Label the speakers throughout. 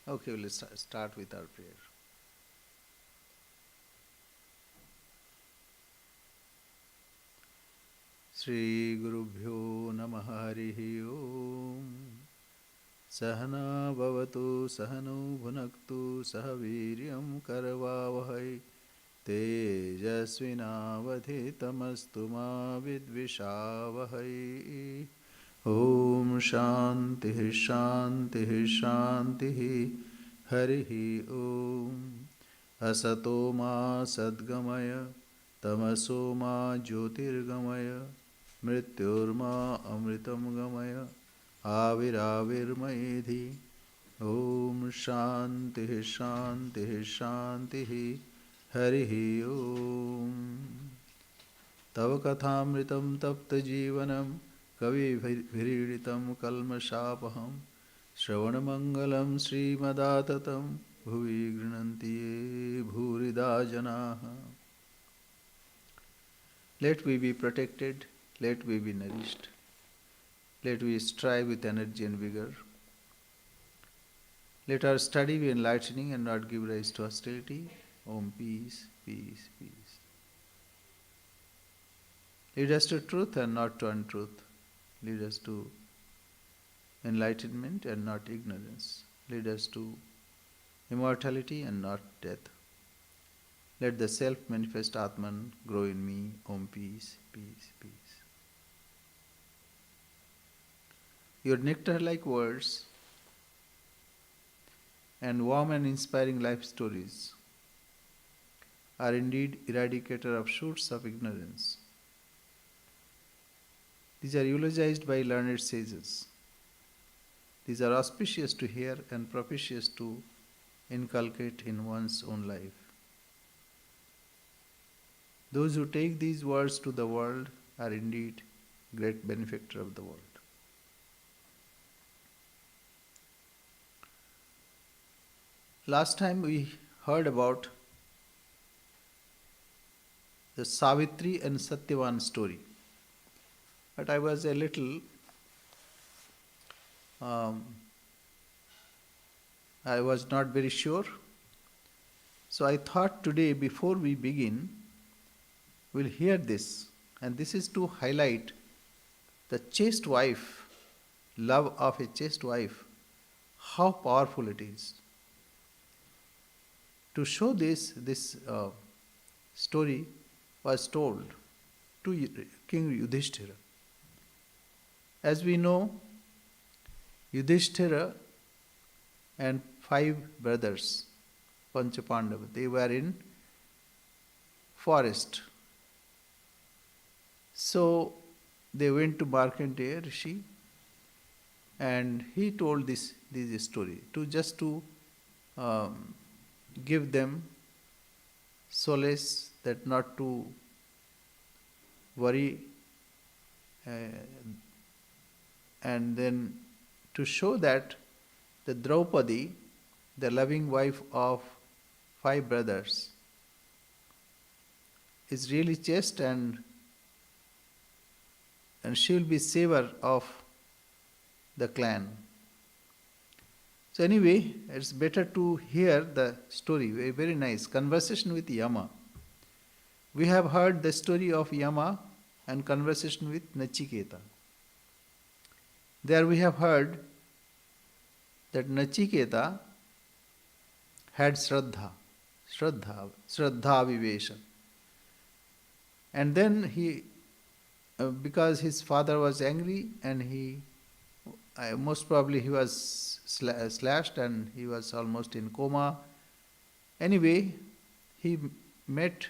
Speaker 1: Okay, we'll start with our prayer. Shri Gurubhyo Namaha Harihi Om. Sahana Bhavatu Sahano Bhunaktu Sahaviryam Karavavahai Tejasvinavadhitamastu ma vidvishavahai. Om Shanti Shanti Shanti Harihi Om. Asato ma sadgamaya tamaso ma jyotirgamaya mrityurma amritam gamaya आविराविर्मयेधि Om Shanti शांति शांति हरि ओम तव कथामृतं तप्त जीवनं कविभिरीडितं कल्मषापहं श्रवणमंगलं श्रीमदाततं भुवि गृह्णन्ति ये भूरिदा जनाः. Let we be protected, let we be nourished. Let we strive with energy and vigor. Let our study be enlightening and not give rise to hostility. Om peace, peace, peace. Lead us to truth and not to untruth. Lead us to enlightenment and not ignorance. Lead us to immortality and not death. Let the self-manifest Atman grow in me. Om peace, peace, peace. Your nectar-like words and warm and inspiring life stories are indeed eradicator of shoots of ignorance. These are eulogized by learned sages. These are auspicious to hear and propitious to inculcate in one's own life. Those who take these words to the world are indeed great benefactor of the world. Last time we heard about the Savitri and Satyavan story, but I was a little I was not very sure. So I thought today, before we begin, we'll hear this, and this is to highlight the chaste wife, love of a chaste wife, how powerful it is. To show this story was told to King Yudhishthira. As we know, Yudhishthira and 5 brothers, Panchapandava, they were in forest. So they went to Markandeya Rishi and he told this story to give them solace, that not to worry, and then to show that the Draupadi, the loving wife of 5 brothers, is really chaste and she will be saver of the clan. So anyway, it's better to hear the story. Very, very nice. Conversation with Yama. We have heard the story of Yama and conversation with Nachiketa. There we have heard that Nachiketa had Shraddha Vivesha. And then he, because his father was angry and most probably he was slashed and he was almost in coma. Anyway, he met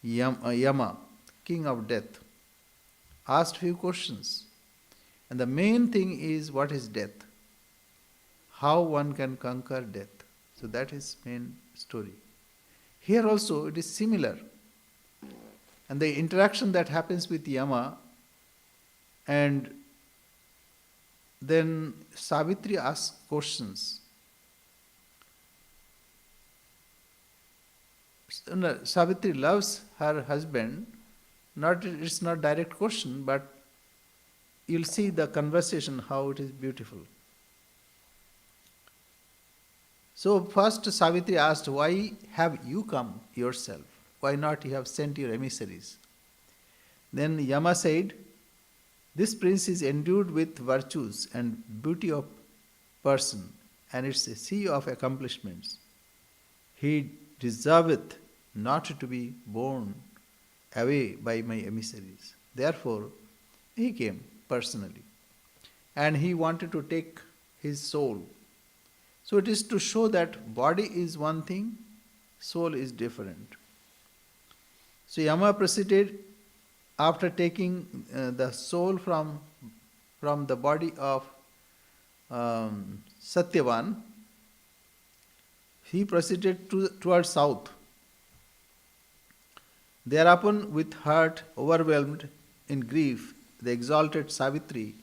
Speaker 1: Yama, king of death, asked few questions. And the main thing is, what is death? How one can conquer death. So that is main story. Here also it is similar. And the interaction that happens with Yama, and then Savitri asks questions. Savitri loves her husband. It's not direct question, but you'll see the conversation, how it is beautiful. So first Savitri asked, why have you come yourself? Why not you have sent your emissaries? Then Yama said, this prince is endued with virtues and beauty of person, and it's a sea of accomplishments. He deserveth not to be borne away by my emissaries. Therefore, he came personally. And he wanted to take his soul. So it is to show that body is one thing, soul is different. So Yama proceeded after taking the soul from the body of Satyavan. He proceeded towards south. Thereupon, with heart overwhelmed in grief, the exalted Savitri,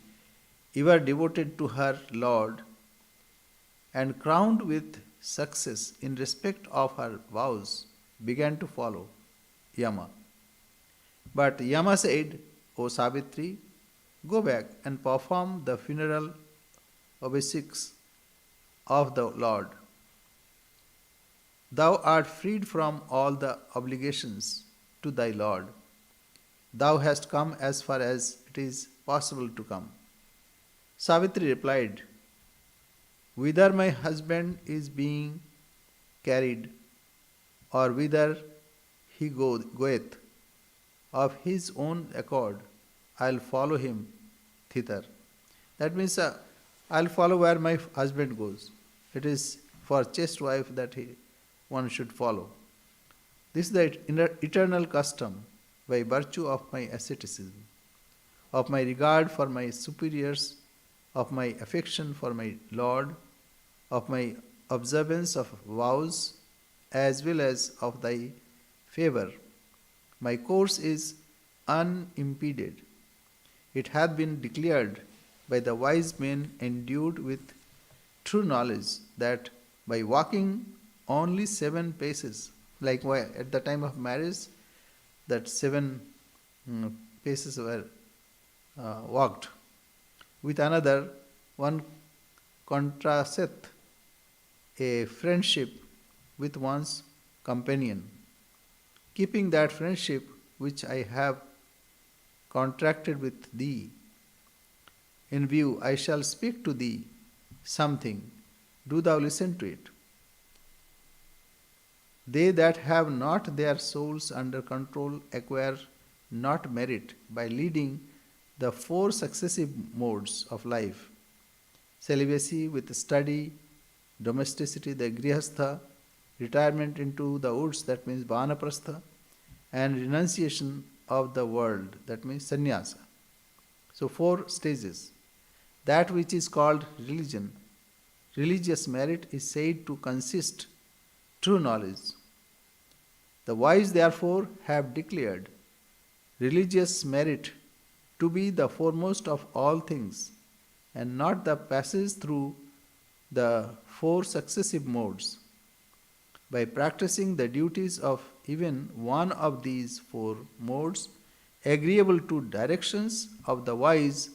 Speaker 1: ever devoted to her Lord, and crowned with success in respect of her vows, began to follow Yama. But Yama said, O Savitri, go back and perform the funeral obeisances of the Lord. Thou art freed from all the obligations to thy Lord. Thou hast come as far as it is possible to come. Savitri replied, whither my husband is being carried, or whither he goeth, of his own accord, I'll follow him thither. That means I'll follow where my husband goes. It is for chaste wife that one should follow. This is the eternal custom by virtue of my asceticism, of my regard for my superiors, of my affection for my Lord, of my observance of vows, as well as of thy favour. My course is unimpeded. It hath been declared by the wise men endued with true knowledge that by walking only 7 paces, like at the time of marriage, that 7 paces were walked. With another, one contrasteth a friendship with one's companion. Keeping that friendship which I have contracted with thee in view, I shall speak to thee something. Do thou listen to it. They that have not their souls under control acquire not merit by leading the 4 successive modes of life: celibacy with study, domesticity, the grihastha, retirement into the woods, that means vanaprastha, and renunciation of the world, that means sannyasa. So 4 stages. That which is called religion, religious merit, is said to consist true knowledge. The wise therefore have declared religious merit to be the foremost of all things, and not the passage through the 4 successive modes. By practicing the duties of even one of these 4 modes, agreeable to directions of the wise,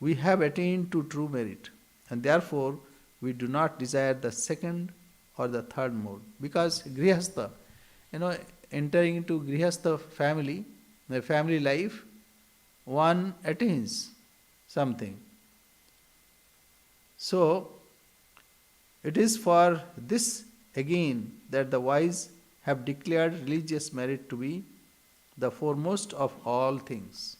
Speaker 1: we have attained to true merit, and therefore we do not desire the 2nd or the 3rd mode. Because grihastha, entering into grihastha family, the family life, one attains something. So, it is for this again that the wise have declared religious merit to be the foremost of all things.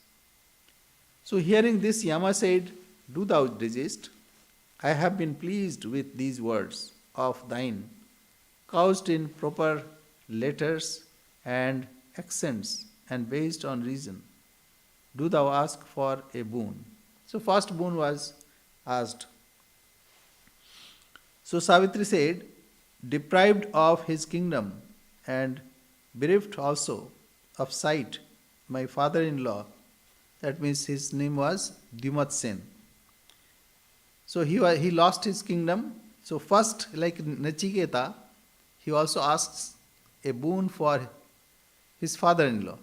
Speaker 1: So hearing this, Yama said, do thou desist. I have been pleased with these words of thine, couched in proper letters and accents and based on reason. Do thou ask for a boon. So first boon was asked. So Savitri said, deprived of his kingdom and bereft also of sight, my father-in-law, that means his name was Dyumatsen. So he lost his kingdom. So first, like Nachiketa, he also asks a boon for his father-in-law.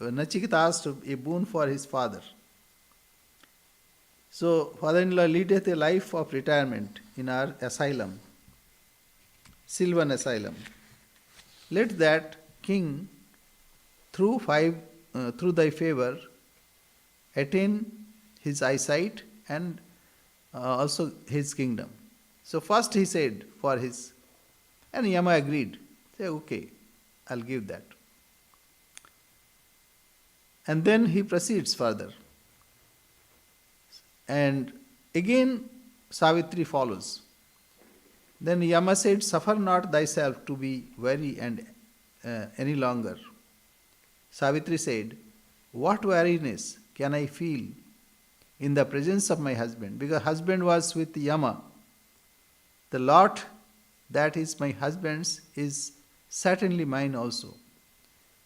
Speaker 1: Nachiketa asked a boon for his father. So father-in-law leadeth a life of retirement in our asylum, sylvan asylum. Let that king, through thy favor, attain his eyesight and also his kingdom. So first he said for his, and Yama agreed. Say, okay, I'll give that. And then he proceeds further. And again Savitri follows. Then Yama said, suffer not thyself to be weary and any longer. Savitri said, what weariness can I feel in the presence of my husband? Because husband was with Yama. The lot that is my husband's is certainly mine also.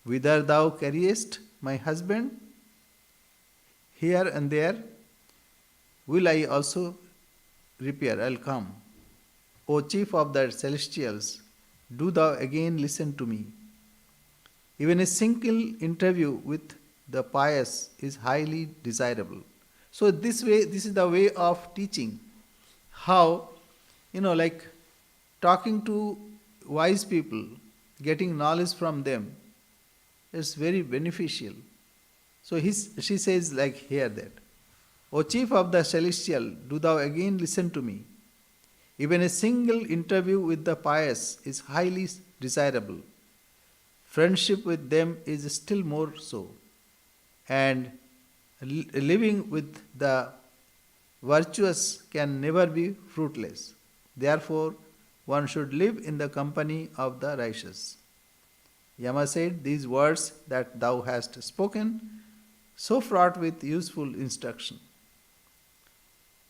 Speaker 1: Whither thou carriest my husband, here and there, will I also repair, I'll come. O chief of the celestials, do thou again listen to me. Even a single interview with the pious is highly desirable. So this is the way of teaching. How, like talking to wise people, getting knowledge from them is very beneficial. So she says like here that, O chief of the celestial, do thou again listen to me. Even a single interview with the pious is highly desirable. Friendship with them is still more so. And living with the virtuous can never be fruitless. Therefore, one should live in the company of the righteous. Yama said, these words that thou hast spoken, so fraught with useful instruction,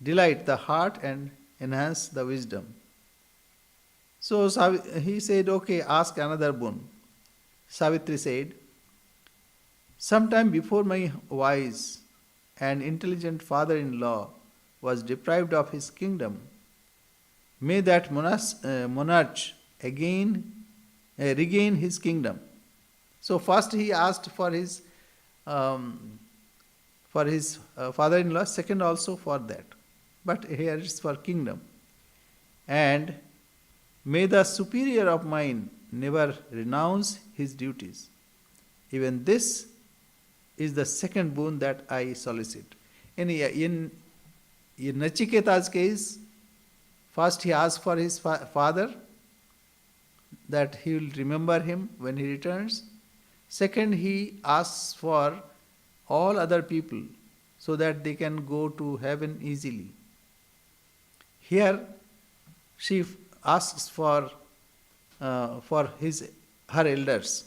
Speaker 1: delight the heart and enhance the wisdom. So he said, okay, ask another boon. Savitri said, sometime before my wise and intelligent father-in-law was deprived of his kingdom, may that monarch again regain his kingdom. So first he asked for his father-in-law, second also for that. But here it's for kingdom. And may the superior of mine never renounce his duties. Even this is the second boon that I solicit. In Nachiketa's case, first he asked for his father, that he will remember him when he returns. Second, he asks for all other people so that they can go to heaven easily. Here, she asks for her elders.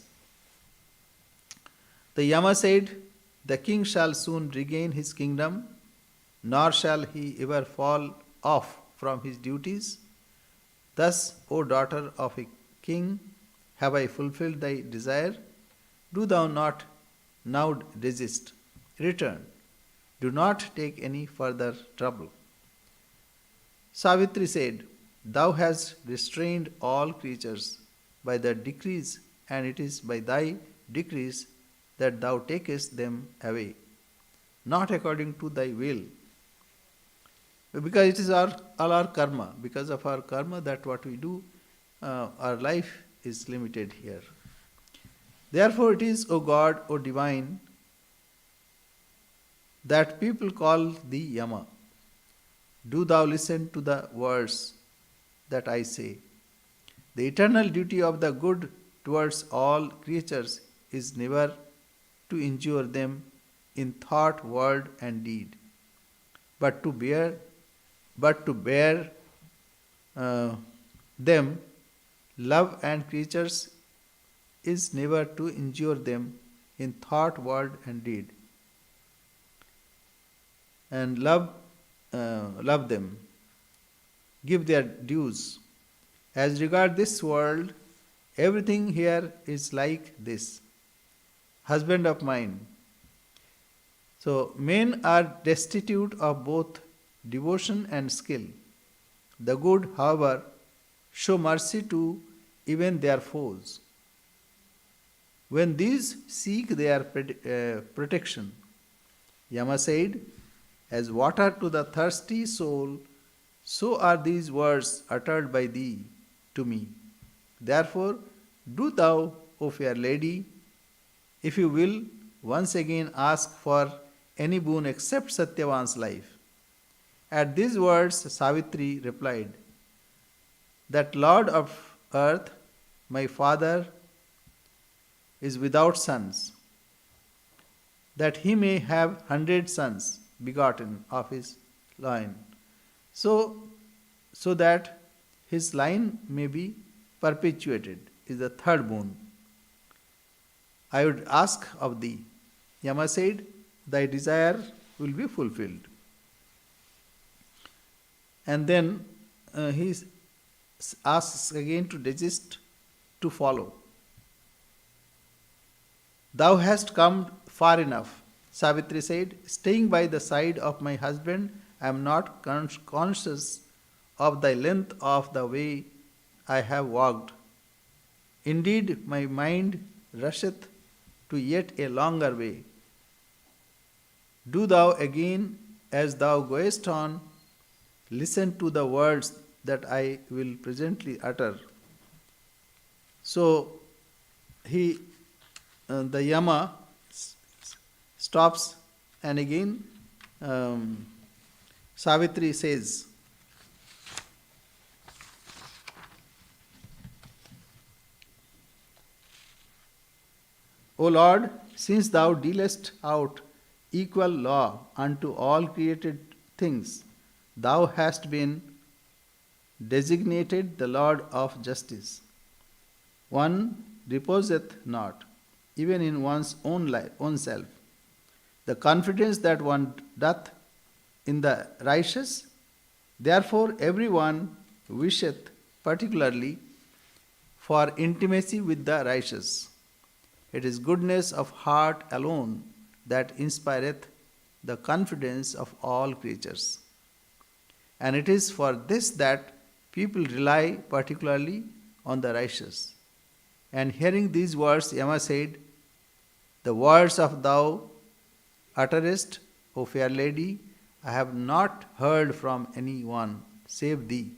Speaker 1: The Yama said, the king shall soon regain his kingdom, nor shall he ever fall off from his duties. Thus, O daughter of a king, have I fulfilled thy desire? Do thou not now desist. Return. Do not take any further trouble. Savitri said, thou hast restrained all creatures by the decrees, and it is by thy decrees that thou takest them away, not according to thy will. Because it is all our karma. Because of our karma, that what we do, our life is limited here. Therefore it is, O God, O divine, that people call thee Yama. Do thou listen to the words that I say. The eternal duty of the good towards all creatures is never to injure them in thought, word, and deed, but to bear them. Love and creatures is never to injure them in thought, word, and deed, and love them, give their dues. As regard this world, everything here is like this. Husband of mine. So men are destitute of both devotion and skill. The good, however, show mercy to even their foes. When these seek their protection, Yama said, as water to the thirsty soul, so are these words uttered by thee to me. Therefore, do thou, O fair lady, if you will, once again ask for any boon except Satyavan's life. At these words, Savitri replied, that Lord of earth, my father, is without sons, that he may have 100 sons begotten of his line, so, so that his line may be perpetuated, is the third boon I would ask of thee. Yama said, thy desire will be fulfilled. And then he asks again to desist to follow. Thou hast come far enough, Savitri said. Staying by the side of my husband, I am not conscious of the length of the way I have walked. Indeed, my mind rusheth to yet a longer way. Do thou again, as thou goest on, listen to the words that I will presently utter. So the Yama stops, and again Savitri says, O Lord, since thou dealest out equal law unto all created things, thou hast been designated the Lord of justice. One reposeth not, even in one's own self. The confidence that one doth in the righteous, therefore every one wisheth particularly for intimacy with the righteous. It is goodness of heart alone that inspireth the confidence of all creatures. And it is for this that people rely particularly on the righteous. And hearing these words, Yama said, the words of thou utterest, O fair lady, I have not heard from any one save thee.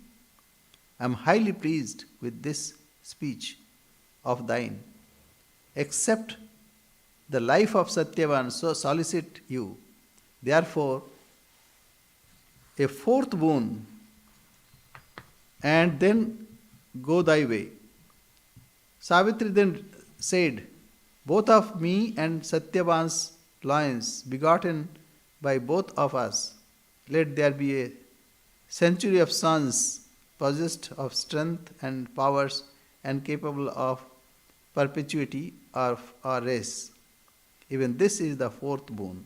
Speaker 1: I am highly pleased with this speech of thine. Accept the life of Satyavan, so solicit you. Therefore, a fourth boon, and then go thy way. Savitri then said, both of me and Satyavan's loins, begotten by both of us, let there be a century of sons possessed of strength and powers and capable of perpetuity of our race. Even this is the fourth boon,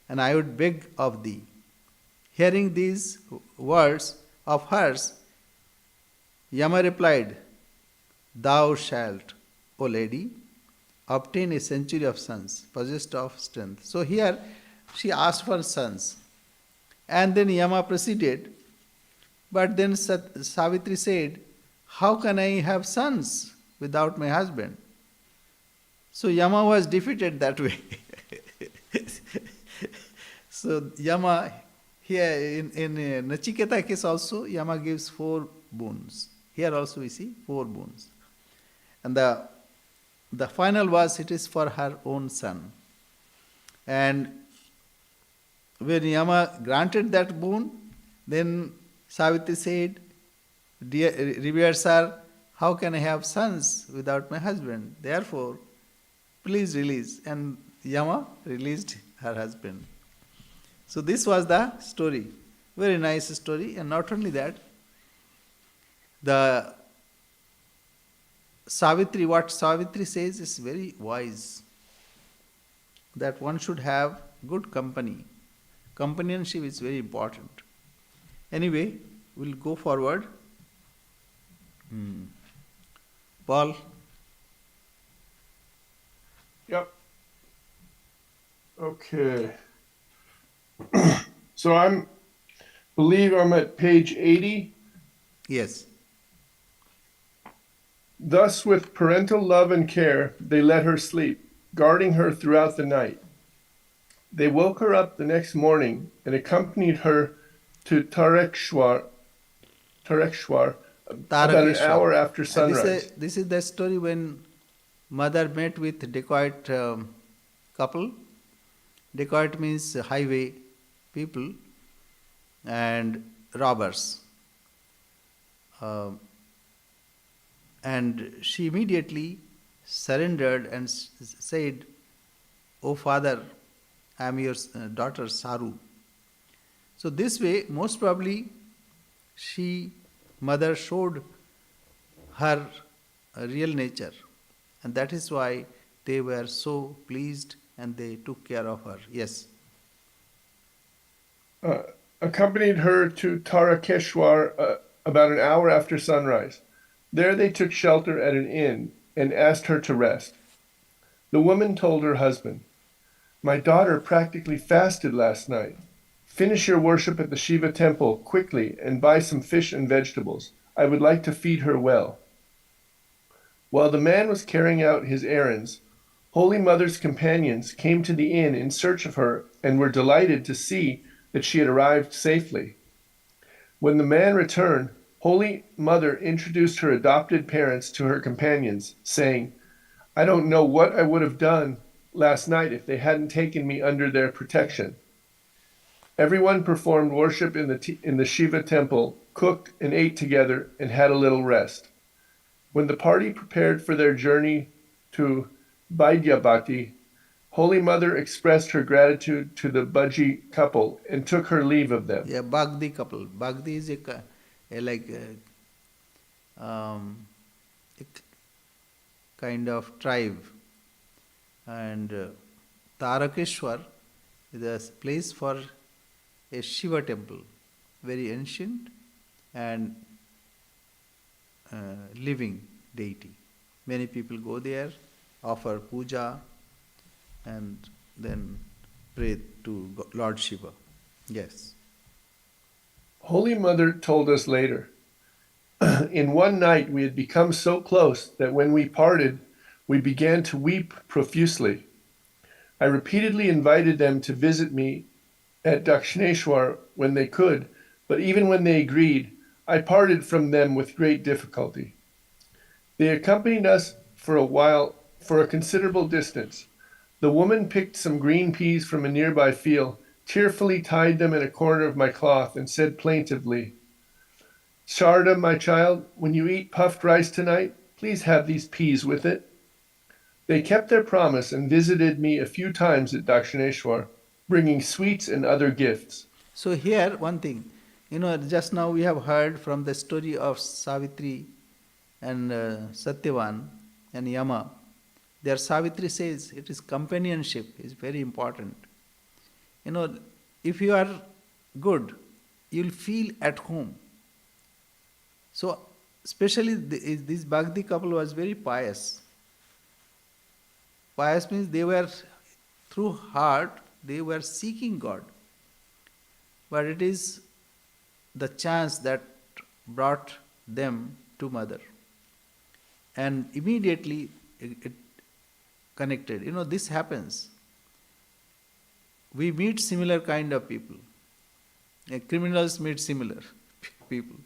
Speaker 1: and I would beg of thee. Hearing these words of hers, Yama replied, thou shalt, O lady, obtain a century of sons, possessed of strength. So here she asked for sons. And then Yama proceeded. But then Savitri said, how can I have sons without my husband? So Yama was defeated that way. So Yama, here in Nachiketa case also, Yama gives 4 boons. Here also we see 4 boons. And the final was, it is for her own son. And when Yama granted that boon, then Savitri said, dear revered sir, how can I have sons without my husband? Therefore, please release. And Yama released her husband. So this was the story. Very nice story. And not only that, the Savitri, what Savitri says is very wise. That one should have good company. Companionship is very important. Anyway, we'll go forward. Paul?
Speaker 2: Yep. Okay. So believe I'm at page 80.
Speaker 1: Yes.
Speaker 2: Thus, with parental love and care, they let her sleep, guarding her throughout the night. They woke her up the next morning and accompanied her to Tarekshwar, about an
Speaker 1: Tarakeshwar.
Speaker 2: hour after sunrise.
Speaker 1: This is the story when mother met with dacoit couple. Dacoit means highway people and robbers. Um and she immediately surrendered and said, "O father, I am your daughter Saru." So this way, most probably, she, mother, showed her real nature, and that is why they were so pleased and they took care of her. Yes.
Speaker 2: Uh, Accompanied her to Tarakeshwar about an hour after sunrise. There they took shelter at an inn and asked her to rest. The woman told her husband, "My daughter practically fasted last night. Finish your worship at the Shiva temple quickly and buy some fish and vegetables. I would like to feed her well." While the man was carrying out his errands, Holy Mother's companions came to the inn in search of her and were delighted to see that she had arrived safely. When the man returned, Holy Mother introduced her adopted parents to her companions, saying, "I don't know what I would have done last night if they hadn't taken me under their protection." Everyone performed worship in the Shiva temple, cooked and ate together, and had a little rest. When the party prepared for their journey to Vaidyabhati, Holy Mother expressed her gratitude to the Bhaji couple and took her leave of them.
Speaker 1: Yeah, Bagdi couple. Bagdi is a like a kind of tribe, and Tarakeshwar is a place for a Shiva temple, very ancient and living deity. Many people go there, offer puja, and then pray to Lord Shiva. Yes.
Speaker 2: Holy Mother told us later, "In one night we had become so close that when we parted, we began to weep profusely. I repeatedly invited them to visit me at Dakshineshwar when they could, but even when they agreed, I parted from them with great difficulty. They accompanied us for a while, for a considerable distance. The woman picked some green peas from a nearby field, tearfully tied them in a corner of my cloth, and said plaintively, 'Sarada, my child, when you eat puffed rice tonight, please have these peas with it.' They kept their promise and visited me a few times at Dakshineshwar, bringing sweets and other gifts."
Speaker 1: So here one thing, just now we have heard from the story of Savitri and Satyavan and Yama. There Savitri says it is companionship is very important. If you are good, you'll feel at home. So especially this Bhakti couple was very pious. Pious means they were through heart they were seeking God. But it is the chance that brought them to Mother. And immediately it connected. This happens. We meet similar kind of people. Criminals meet similar people.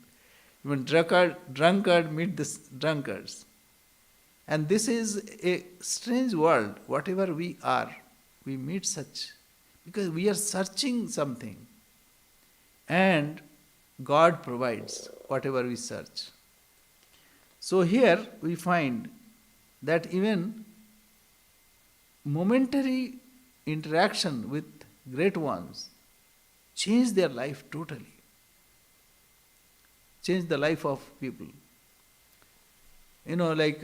Speaker 1: Even drunkard meet the drunkards. And this is a strange world. Whatever we are, we meet such. Because we are searching something. And God provides whatever we search. So here we find that even momentary interaction with great ones change their life totally. Change the life of people. Like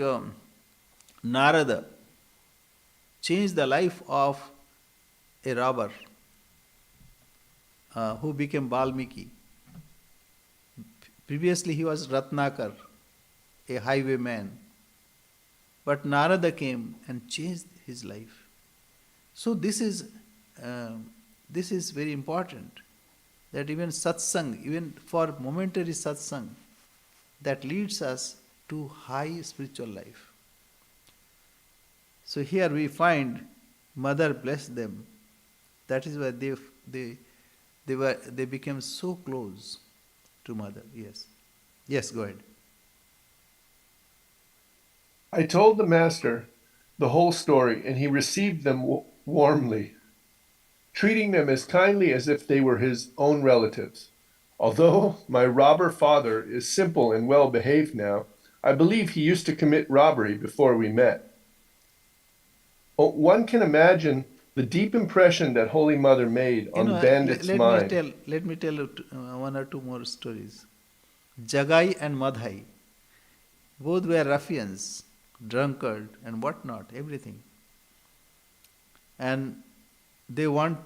Speaker 1: Narada changed the life of a robber who became Valmiki. Previously he was Ratnakar, a highwayman. But Narada came and changed his life. So this is very important, that even satsang, even for momentary satsang, that leads us to high spiritual life. So here we find Mother blessed them. That is why they became so close to Mother. Yes. Yes, go ahead.
Speaker 2: I told the master the whole story, and he received them warmly, treating them as kindly as if they were his own relatives. Although my robber father is simple and well behaved now, I believe he used to commit robbery before we met. Oh, one can imagine the deep impression that Holy Mother made
Speaker 1: You
Speaker 2: on the
Speaker 1: know,
Speaker 2: bandit's mind.
Speaker 1: let me tell you one or two more stories. Jagai and Madhai, both were ruffians, drunkard, and whatnot, everything. And they want,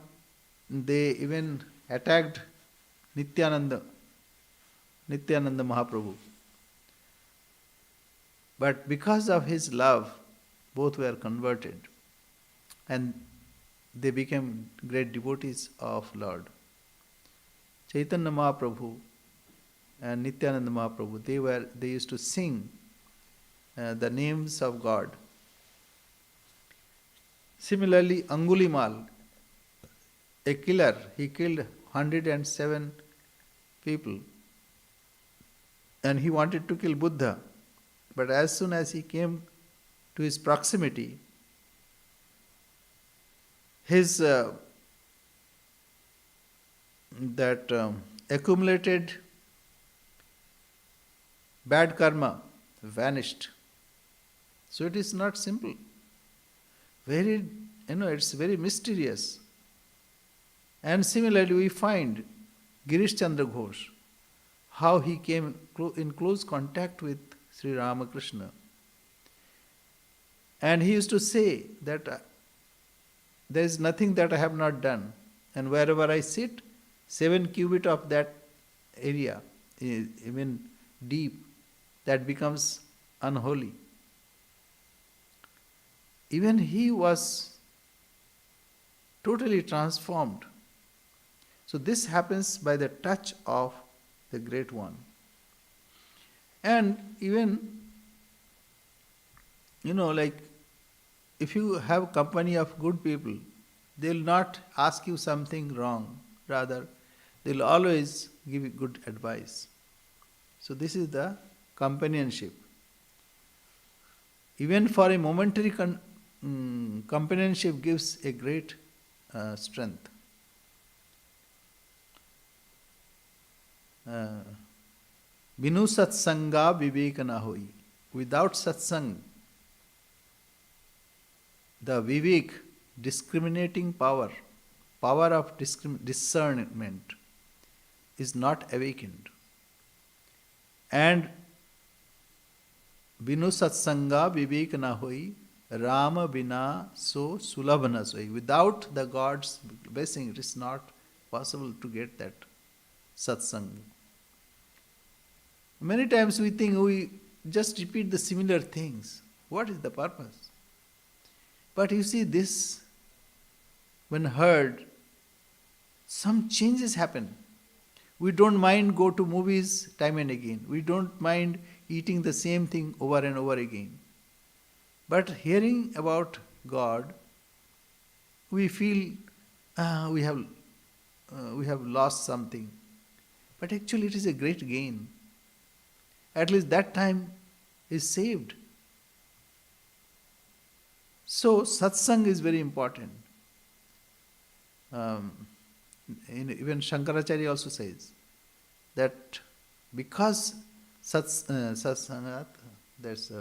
Speaker 1: they even attacked Nityananda, Nityananda Mahaprabhu. But because of his love, both were converted and they became great devotees of Lord. Chaitanya Mahaprabhu and Nityananda Mahaprabhu, they used to sing the names of God. Similarly, Angulimal, a killer, he killed 107 people and he wanted to kill Buddha. But as soon as he came to his proximity, his accumulated bad karma vanished. So it is not simple. Very, it's very mysterious. And similarly, we find Girish Chandra Ghosh, how he came in close contact with Sri Ramakrishna. And he used to say that there is nothing that I have not done. And wherever I sit, 7 cubit of that area, even deep, that becomes unholy. Even he was totally transformed. So this happens by the touch of the Great One. And even, like if you have company of good people, they will not ask you something wrong. Rather, they will always give you good advice. So this is the companionship. Even for a momentary companionship gives a great strength. Binu satsanga vivek na hoi. Without satsang, the vivek, discriminating power of discernment, is not awakened. And Binu satsanga vivek na hoi, Rama bina so sulabh na soi. Without the God's blessing, it is not possible to get that satsang. Many times we think we just repeat the similar things. What is the purpose? But you see, this, when heard, some changes happen. We don't mind go to movies time and again. We don't mind eating the same thing over and over again. But hearing about God, we feel we have lost something. But actually it is a great gain. At least that time is saved. So satsang is very important. Even Shankaracharya also says that because satsangat, there's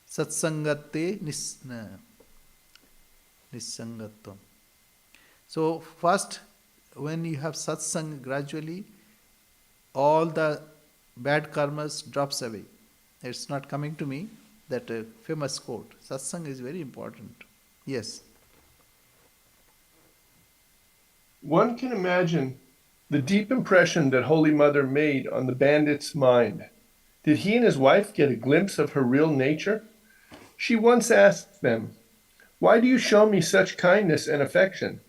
Speaker 1: satsangate nisangatvam. So first, when you have satsang, gradually all the bad karmas drops away. It's not coming to me, that famous quote. Satsang is very important. Yes.
Speaker 2: One can imagine the deep impression that Holy Mother made on the bandit's mind. Did he and his wife get a glimpse of her real nature? She once asked them, "Why do you show me such kindness and affection?"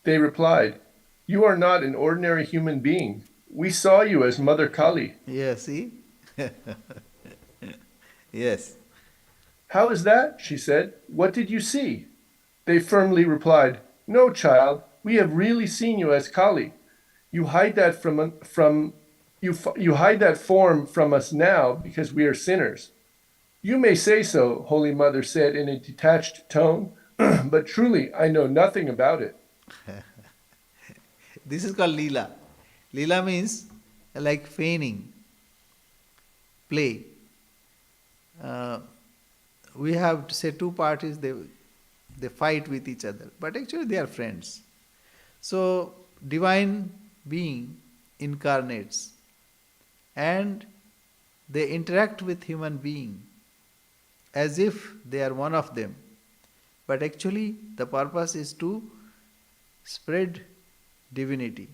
Speaker 2: They replied, "You are not an ordinary human being. We saw you as Mother Kali."
Speaker 1: Yes, see? Yes.
Speaker 2: "How is that?" she said. "What did you see?" They firmly replied, "No, child, we have really seen you as Kali. You hide that you hide that form from us now because we are sinners." You may say so, Holy Mother said in a detached tone, but truly I know nothing about it.
Speaker 1: This is called Leela. Leela means like feigning, play. Uh, we have to say two parties, they fight with each other, but actually they are friends. So divine being incarnates and they interact with human being as if they are one of them. But actually the purpose is to spread divinity.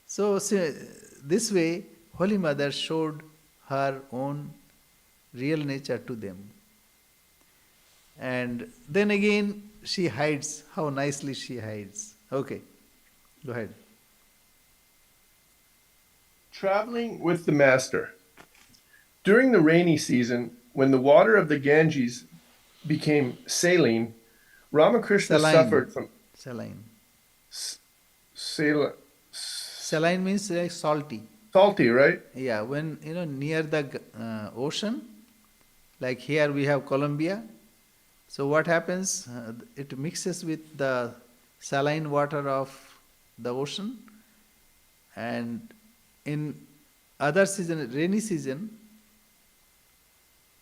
Speaker 1: So this way Holy Mother showed her own real nature to them. And then again she hides, how nicely she hides. Okay, go ahead.
Speaker 2: Traveling with the Master. During the rainy season, when the water of the Ganges became saline, Ramakrishna
Speaker 1: Saline.
Speaker 2: suffered from
Speaker 1: Saline.
Speaker 2: s- sal-
Speaker 1: Saline means like salty.
Speaker 2: salty, right?
Speaker 1: Yeah, when near the ocean, like here we have Colombia. So what happens? It mixes with the saline water of the ocean, and in other season, rainy season,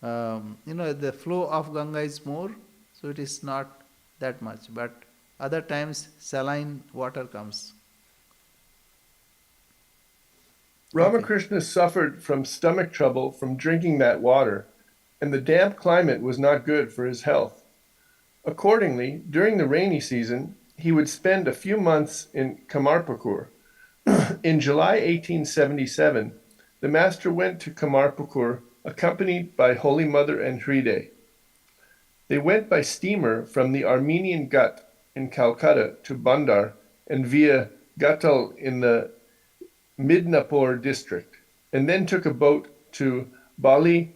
Speaker 1: the flow of Ganga is more, so it is not that much. But other times, saline water comes. Okay.
Speaker 2: Ramakrishna suffered from stomach trouble from drinking that water, and the damp climate was not good for his health. Accordingly, during the rainy season, he would spend a few months in Kamarpukur. In July 1877, the master went to Kamarpukur accompanied by Holy Mother and Hride. They went by steamer from the Armenian Gut in Calcutta to Bandar and via Ghatal in the Midnapore district, and then took a boat to Bali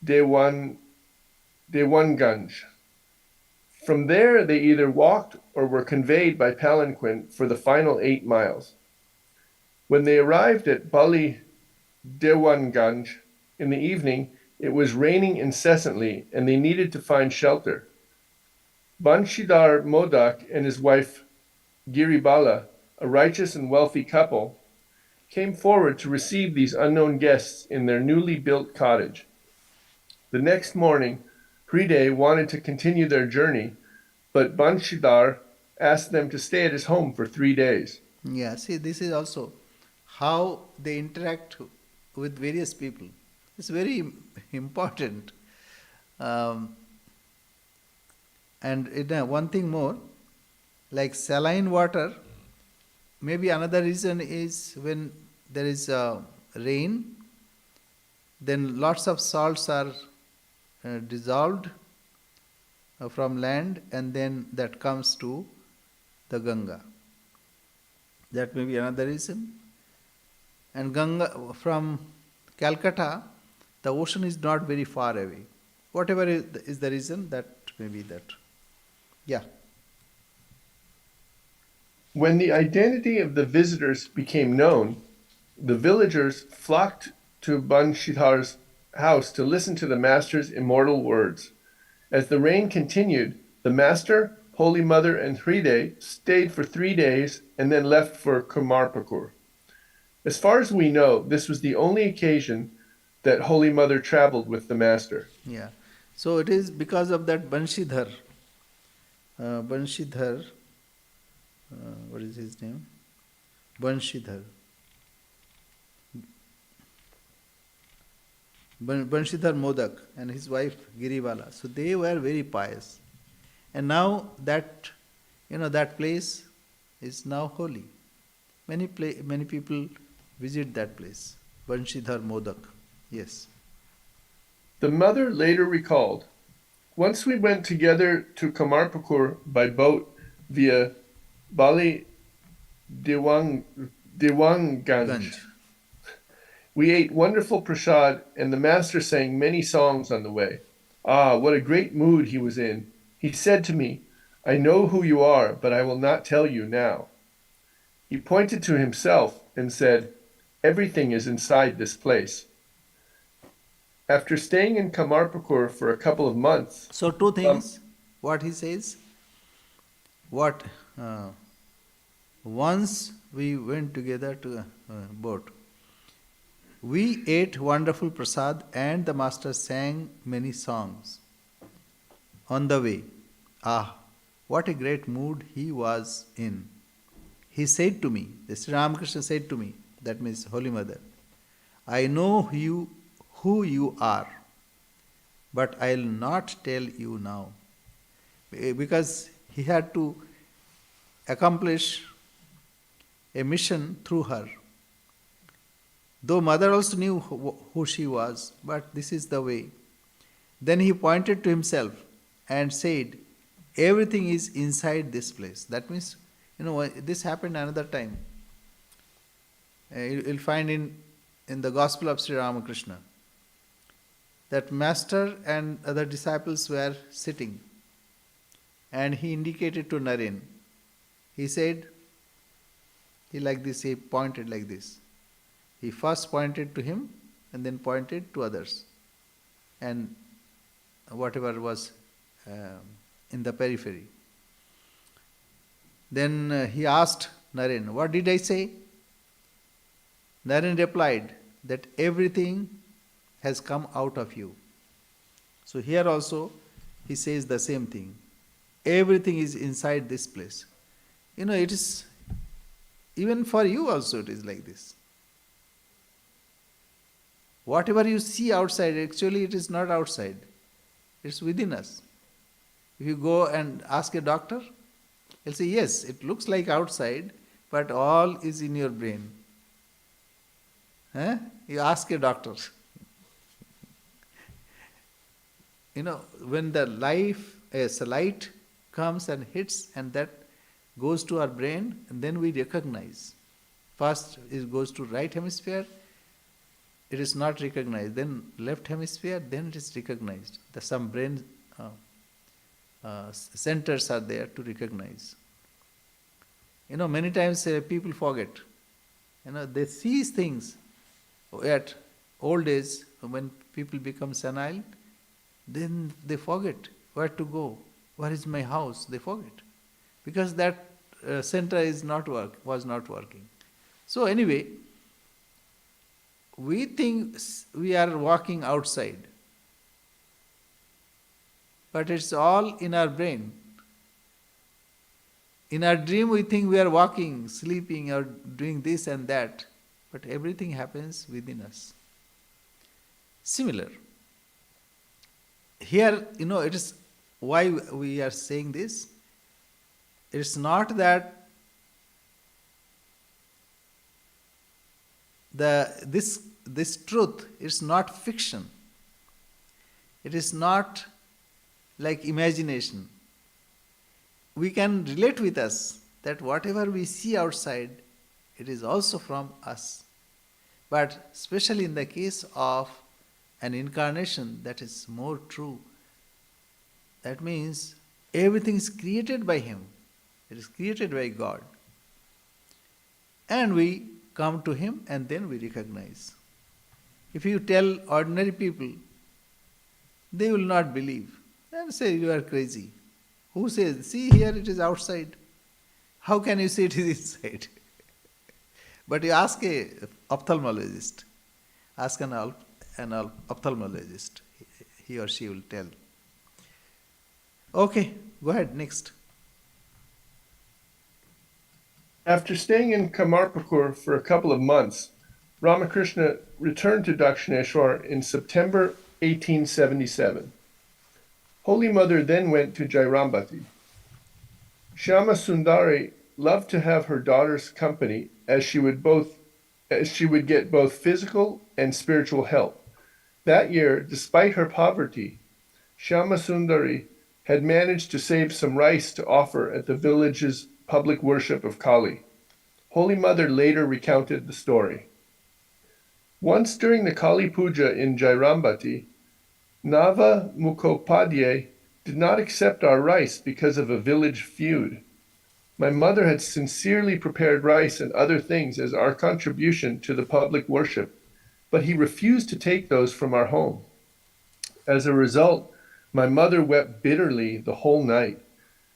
Speaker 2: Dewanganj. From there, they either walked or were conveyed by palanquin for the final 8 miles. When they arrived at Bali Dewanganj in the evening, it was raining incessantly and they needed to find shelter. Banshidhar Modak and his wife Giribala, a righteous and wealthy couple, came forward to receive these unknown guests in their newly built cottage. The next morning, Hride wanted to continue their journey, but Banshidhar asked them to stay at his home for 3 days.
Speaker 1: Yeah, see, this is also how they interact with various people. It's very important. Um, and one thing more, like saline water, maybe another reason is when there is rain, then lots of salts are dissolved from land and then that comes to the Ganga. That may be another reason. And Ganga from Calcutta, the ocean is not very far away. Whatever is the reason, that may be that. Yeah.
Speaker 2: When the identity of the visitors became known, the villagers flocked to Banshidhar's house to listen to the master's immortal words. As the rain continued, the master, Holy Mother, and Hride stayed for 3 days and then left for Kumarpakur. As far as we know, this was the only occasion that Holy Mother traveled with the master.
Speaker 1: Yeah. So it is because of that Banshidhar. Banshidhar, what is his name? Banshidhar. Banshidhar Modak and his wife Giribala. So they were very pious. And now that, that place is now holy. Many people visit that place. Banshidhar Modak. Yes.
Speaker 2: The mother later recalled, once we went together to Kamarpukur by boat via Bali Dewanganj.
Speaker 1: Ganj.
Speaker 2: We ate wonderful prasad, and the master sang many songs on the way. Ah, what a great mood he was in. He said to me, I know who you are, but I will not tell you now. He pointed to himself and said, everything is inside this place. After staying in Kamarpukur for a couple of months,
Speaker 1: So, two
Speaker 2: Ram,
Speaker 1: things. What he says, what uh, once we went together to a boat. We ate wonderful prasad and the master sang many songs. On the way, ah, what a great mood he was in. He said to me, the Sri Ramakrishna said to me, that means Holy Mother, I know who you are, but I'll not tell you now. Because he had to accomplish a mission through her. Though mother also knew who she was, but this is the way. Then he pointed to himself and said, everything is inside this place. That means, this happened another time. You'll find in the Gospel of Sri Ramakrishna that master and other disciples were sitting and he indicated to Naren. He said, he pointed like this. He first pointed to him and then pointed to others and whatever was in the periphery. Then he asked Naren, what did I say? Naren replied that everything has come out of you. So here also he says the same thing. Everything is inside this place. It is, even for you also it is like this. Whatever you see outside, actually it is not outside. It's within us. If you go and ask a doctor, he'll say, yes, it looks like outside, but all is in your brain. You ask a doctor. When the light comes and hits and that goes to our brain, and then we recognize. First it goes to right hemisphere, it is not recognized. Then left hemisphere, then it is recognized. Some brain centers are there to recognize. Many times people forget. They see things at old age, when people become senile, then they forget where to go. Where is my house? They forget. Because that center was not working. So anyway, we think we are walking outside, but it's all in our brain. In our dream we think we are walking, sleeping or doing this and that, but everything happens within us. Similar. Here, it is why we are saying this. It's not that this truth is not fiction. It is not like imagination. We can relate with us that whatever we see outside, it is also from us. But especially in the case of an incarnation, that is more true. That means everything is created by Him. It is created by God. And we come to Him and then we recognize. If you tell ordinary people, they will not believe. They will say, you are crazy. Who says, see here it is outside. How can you say it is inside? But you ask a ophthalmologist, ask an ophthalmologist, he or she will tell. Okay, go ahead, next.
Speaker 2: After staying in Kamarpukur for a couple of months, Ramakrishna returned to Dakshineshwar in September 1877. Holy Mother then went to Jairambati. Shyama Sundari loved to have her daughter's company as she would get both physical and spiritual help. That year, despite her poverty, Shyama Sundari had managed to save some rice to offer at the village's public worship of Kali. Holy Mother later recounted the story. Once during the Kali Puja in Jairambati, Nava Mukhopadhyay did not accept our rice because of a village feud. My mother had sincerely prepared rice and other things as our contribution to the public worship, but he refused to take those from our home. As a result, my mother wept bitterly the whole night.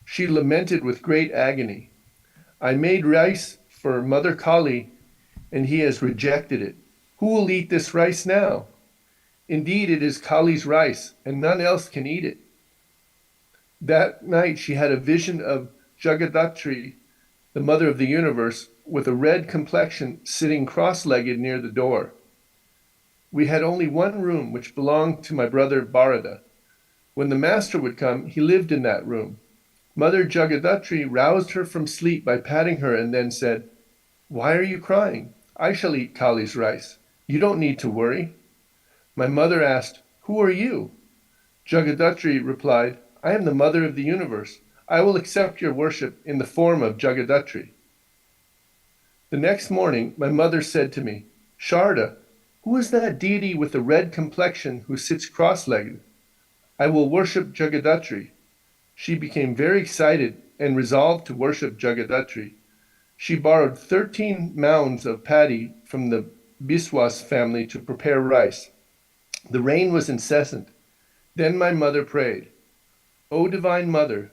Speaker 2: She lamented with great agony. I made rice for Mother Kali, and he has rejected it. Who will eat this rice now? Indeed, it is Kali's rice, and none else can eat it. That night she had a vision of Jagadatri, the mother of the universe, with a red complexion sitting cross-legged near the door. We had only one room which belonged to my brother Bharata. When the master would come, he lived in that room. Mother Jagadatri roused her from sleep by patting her and then said, "Why are you crying? I shall eat Kali's rice. You don't need to worry." My mother asked, "Who are you?" Jagadatri replied, "I am the mother of the universe. I will accept your worship in the form of Jagadatri." The next morning, my mother said to me, "Sarada, who is that deity with the red complexion who sits cross-legged? I will worship Jagadatri." She became very excited and resolved to worship Jagadatri. She borrowed 13 mounds of paddy from the Biswas family to prepare rice. The rain was incessant. Then my mother prayed, "O Divine Mother,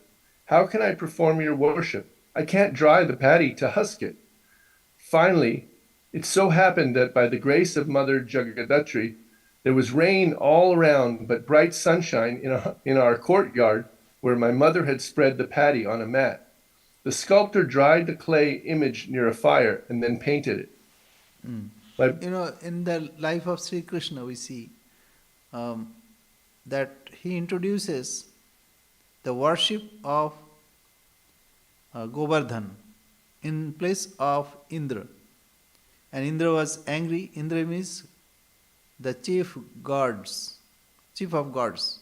Speaker 2: how can I perform your worship? I can't dry the paddy to husk it." Finally, it so happened that by the grace of Mother Jagadatri, there was rain all around but bright sunshine in our courtyard where my mother had spread the paddy on a mat. The sculptor dried the clay image near a fire and then painted it. My,
Speaker 1: In the life of Sri Krishna, we see um, that he introduces the worship of Govardhan in place of Indra. And Indra was angry. Indra means the chief of gods.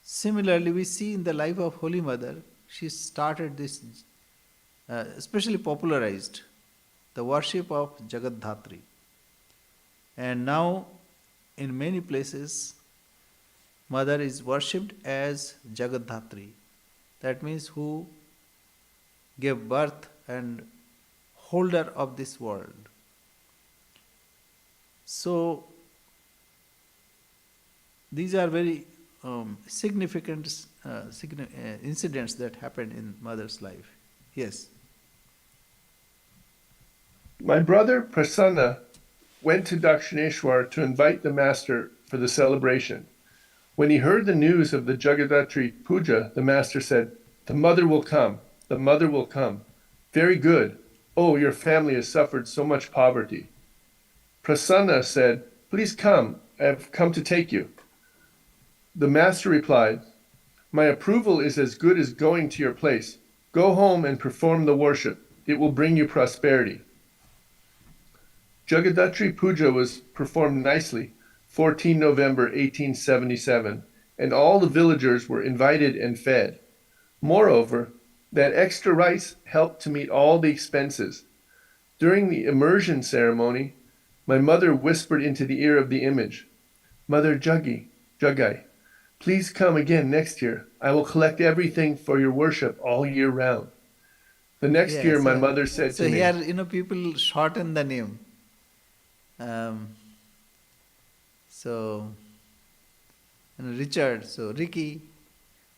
Speaker 1: Similarly, we see in the life of Holy Mother, she started this, especially popularized the worship of Jagadhatri. And now, in many places, Mother is worshipped as Jagadhatri. That means who gave birth and holder of this world. So, these are very significant incidents that happened in Mother's life. Yes.
Speaker 2: my brother Prasanna went to Dakshineshwar to invite the master for the celebration. When he heard the news of the Jagadatri Puja, the master said, "The mother will come, the mother will come. Very good. Oh, your family has suffered so much poverty." Prasanna said, "Please come, I have come to take you." The master replied, "My approval is as good as going to your place. Go home and perform the worship. It will bring you prosperity." Jagadatri Puja was performed nicely, 14 November 1877, and all the villagers were invited and fed. Moreover, that extra rice helped to meet all the expenses. During the immersion ceremony, my mother whispered into the ear of the image, "Mother Jagai, please come again next year. I will collect everything for your worship all year round." The next
Speaker 1: Yeah,
Speaker 2: year, my mother said
Speaker 1: so
Speaker 2: to me,
Speaker 1: here, people shorten the name. So, Richard, so Ricky,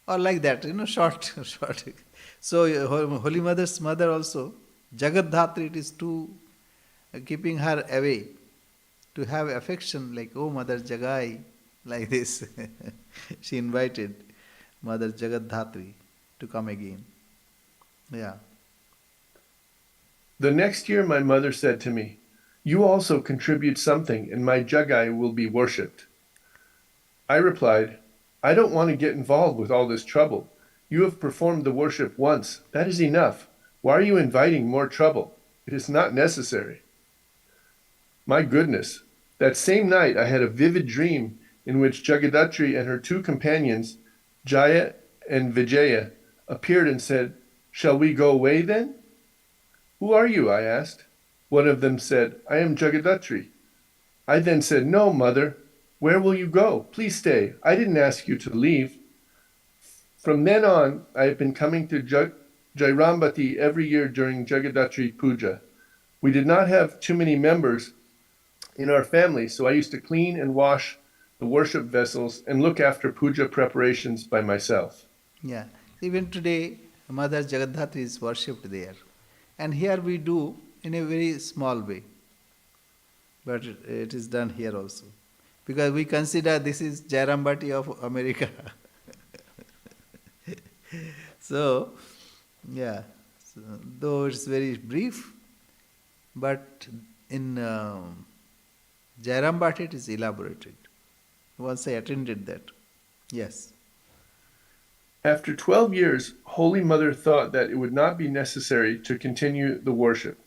Speaker 1: or like that, short, short. So, Holy Mother's mother also, Jagadhatri, it is to keeping her away, to have affection like, "Oh, Mother Jagai," like this. She invited Mother Jagadhatri to come again. Yeah.
Speaker 2: The next year, my mother said to me, "You also contribute something, and my Jagai will be worshipped." I replied, "I don't want to get involved with all this trouble. You have performed the worship once. That is enough. Why are you inviting more trouble? It is not necessary." My goodness, that same night I had a vivid dream in which Jagadatri and her two companions, Jaya and Vijaya, appeared and said, "Shall we go away then?" "Who are you?" I asked. One of them said, "I am Jagadatri." I then said, "No, mother. Where will you go? Please stay. I didn't ask you to leave." From then on, I have been coming to Jairambati every year during Jagadatri Puja. We did not have too many members in our family, so I used to clean and wash the worship vessels, and look after puja preparations by myself.
Speaker 1: Yeah. Even today, Mother Jagadhatra is worshipped there. And here we do in a very small way, but it is done here also. Because we consider this is Jairambati of America. So, yeah, so, though it's very brief, but in Jairambati it is elaborated. Once I attended that. Yes.
Speaker 2: After 12 years, Holy Mother thought that it would not be necessary to continue the worship.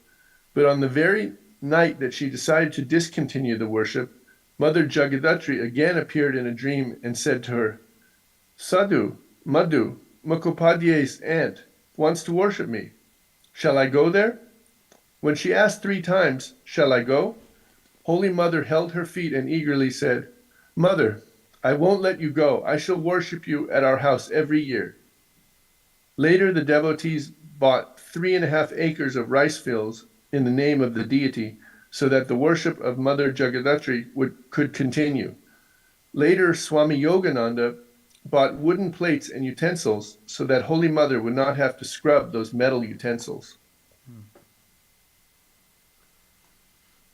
Speaker 2: But on the very night that she decided to discontinue the worship, Mother Jagadhatri again appeared in a dream and said to her, Sadhu, Madhu, Mukhopadhyay's aunt, wants to worship me. Shall I go there? When she asked 3 times, Shall I go? Holy Mother held her feet and eagerly said, Mother, I won't let you go. I shall worship you at our house every year. Later, the devotees bought 3.5 acres of rice fields in the name of the deity so that the worship of Mother Jagadhatri could continue. Later, Swami Yogananda bought wooden plates and utensils so that Holy Mother would not have to scrub those metal utensils.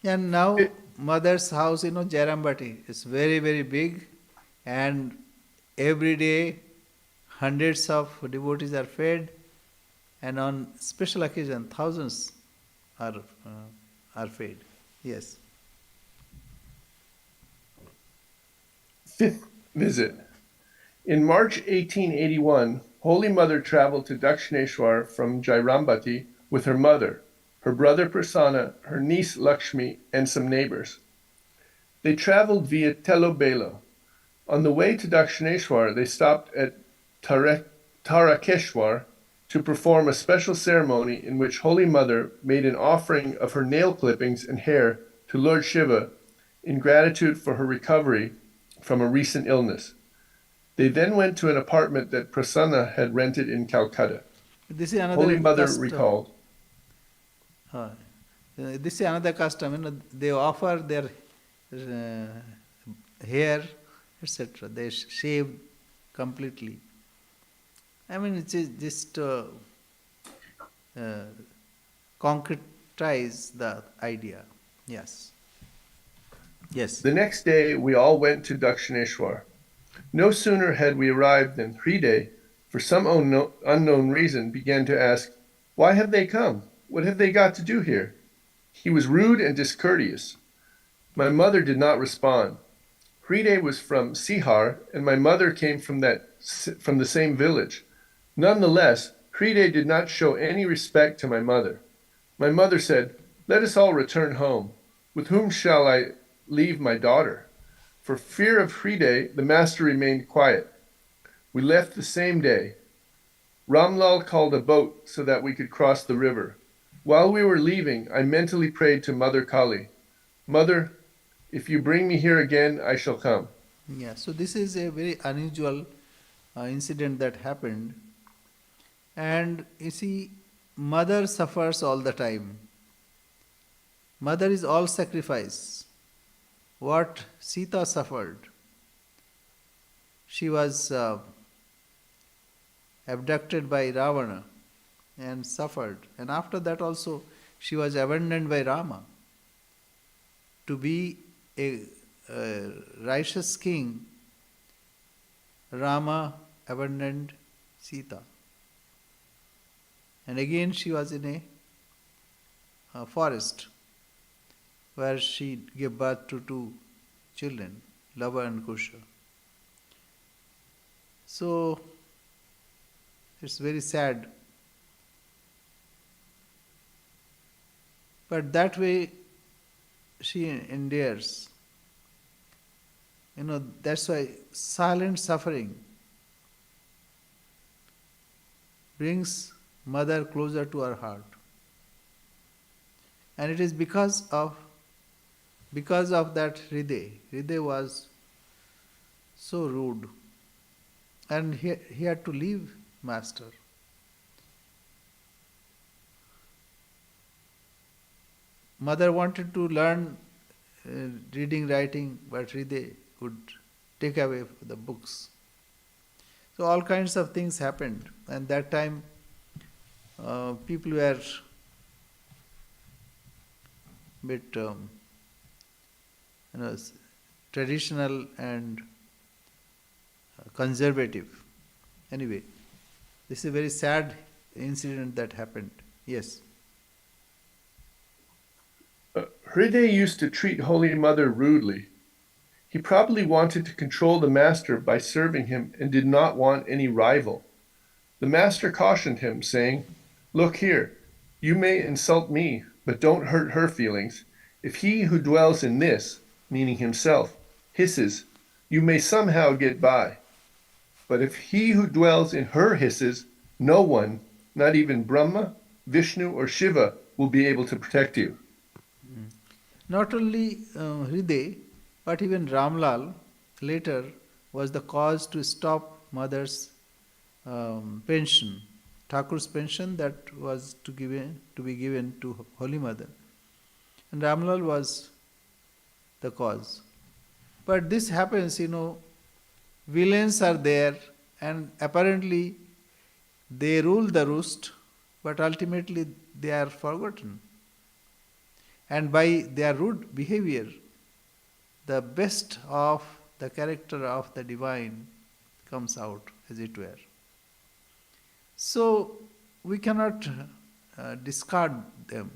Speaker 1: And now
Speaker 2: It,
Speaker 1: mother's house, Jairambati is very, very big, and every day hundreds of devotees are fed, and on special occasion thousands are fed. Yes.
Speaker 2: Fifth visit. In March 1881, Holy Mother traveled to Dakshineshwar from Jairambati with her mother, her brother Prasanna, her niece Lakshmi, and some neighbors. They traveled via Telobela. On the way to Dakshineshwar, they stopped at Tarakeshwar to perform a special ceremony in which Holy Mother made an offering of her nail clippings and hair to Lord Shiva in gratitude for her recovery from a recent illness. They then went to an apartment that Prasanna had rented in Calcutta.
Speaker 1: This is
Speaker 2: Holy
Speaker 1: another
Speaker 2: Mother
Speaker 1: custom.
Speaker 2: recalled,
Speaker 1: This is another custom. They offer their hair, etc. They shave completely. I mean, it is just uh, concretize the idea. Yes. Yes.
Speaker 2: the next day we all went to Dakshineshwar. No sooner had we arrived than Hriday, for some unknown reason, began to ask, Why have they come? What have they got to do here? He was rude and discourteous. My mother did not respond. Hriday was from Sihar, and my mother came from the same village. Nonetheless, Hriday did not show any respect to my mother. My mother said, Let us all return home. With whom shall I leave my daughter? For fear of Hriday, the master remained quiet. We left the same day. Ramlal called a boat so that we could cross the river. While we were leaving, I mentally prayed to Mother Kali, Mother, if you bring me here again, I shall come.
Speaker 1: Yeah. So this is a very unusual incident that happened, and you see, mother suffers all the time. Mother is all sacrifice. What Sita suffered, she was abducted by Ravana and suffered. And after that also, she was abandoned by Rama. To be a righteous king, Rama abandoned Sita. And again she was in a forest where she gave birth to 2 children, Lava and Kusha. So it's very sad. But that way she endures. That's why silent suffering brings mother closer to our heart. And it is because of that Hriday. Hriday was so rude. And he had to leave master. Mother wanted to learn reading, writing, but Hriday would take away the books. So all kinds of things happened, and that time people were a bit you know, traditional and conservative. Anyway, this is a very sad incident that happened. Yes.
Speaker 2: Hriday used to treat Holy Mother rudely. He probably wanted to control the master by serving him and did not want any rival. The master cautioned him, saying, "Look here, you may insult me, but don't hurt her feelings. If he who dwells in this," meaning himself, "hisses, you may somehow get by. But if he who dwells in her hisses, no one, not even Brahma, Vishnu, or Shiva, will be able to protect you."
Speaker 1: Not only Hriday, but even Ramlal later was the cause to stop mother's pension, Thakur's pension that was to be given to Holy Mother. And Ramlal was the cause. But this happens, villains are there and apparently they rule the roost, but ultimately they are forgotten. And by their rude behavior, the best of the character of the divine comes out, as it were. So we cannot discard them.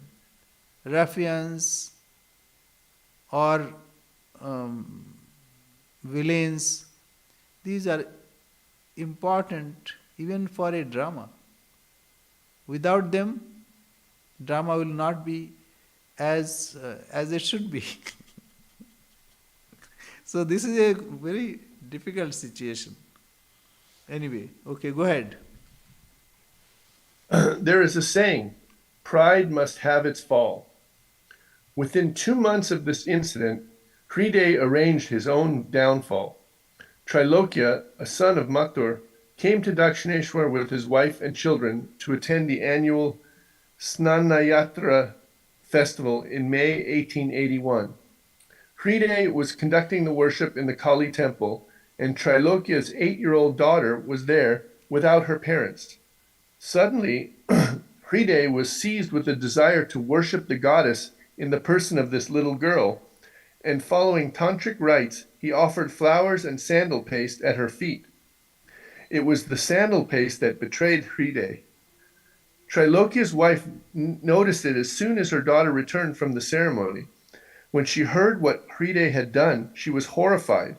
Speaker 1: Ruffians or villains, these are important even for a drama. Without them, drama will not be as it should be. So this is a very difficult situation. Anyway, okay, go ahead.
Speaker 2: There is a saying, "Pride must have its fall." Within 2 months of this incident, Hriday arranged his own downfall. Trilokya, a son of Mathur, came to Dakshineshwar with his wife and children to attend the annual Snanayatra festival in May 1881. Hriday was conducting the worship in the Kali temple, and Trilokya's 8-year-old daughter was there without her parents. Suddenly, Hriday was seized with a desire to worship the goddess in the person of this little girl, and following tantric rites, he offered flowers and sandal paste at her feet. It was the sandal paste that betrayed Hriday. Trilokya's wife noticed it as soon as her daughter returned from the ceremony. When she heard what Hriday had done, she was horrified,